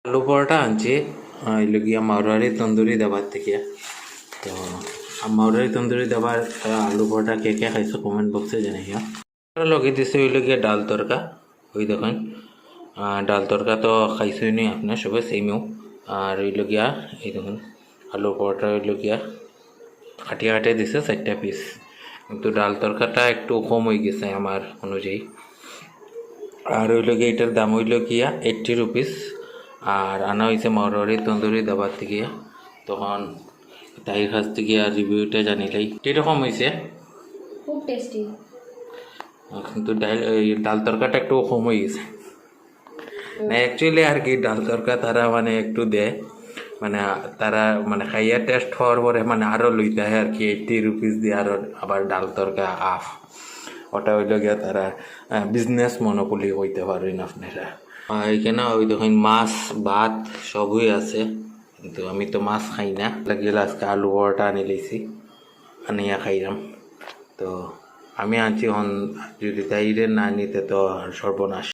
আলু পরোটা আনছি এগুলো গিয়া মারোয়ারি তন্দুরি দাবার থেকে। তো মারোয়ারি তন্দুরি দাবার আলু পরোটা কে কে খাইছো কমেন্ট বক্সে জানাইয়া। লগে দিছে হইলো গিয়া ডাল তরকা, ওই দেখেন ডাল তরকা তো খাইছই নি আপনার সবাই সেমিও। আর হইলো গিয়া এই দেখুন আলু পরোটা হইলো গিয়া কাটিয়ে কাটিয়ে দিছে 4টা পিস, কিন্তু ডাল তরকাটা একটু কম হয়ে গেছে আমার অনুযায়ী। আর হইলো গিয়া এটার দাম হইলো গিয়া 80 রুপিস। আর আনা হয়েছে মারোয়ারি তন্দুরি দাবার থেকে। তখন তাই কাছ থেকে আর রিভিউটা জানিলাই কীরকম হয়েছে। খুব টেস্টি, কিন্তু ডাল তরকাটা একটু কম হয়ে গেছে। না অ্যাকচুয়ালি আর কি ডাল তরকা তারা মানে একটু দেয়, মানে তারা মানে খাইয়া টেস্ট হওয়ার পরে মানে আরও লইতে হয় আর কি 80 রুপিস দিয়ে আরও আবার ডাল তরকা আফ। ওটা হইল গিয়া তারা বিজনেস মনোপলি হইতে পারেন আপনারা। এখানে ওই দেখুন মাছ ভাত সবই আছে, কিন্তু আমি তো মাছ খাই না, লাগিয়ে আজকে আলু পরোটা আনি লইছি, আনিয়া খাইলাম। তো আমি আনছি হন, যদি তাইরে না নিতে তো সর্বনাশ।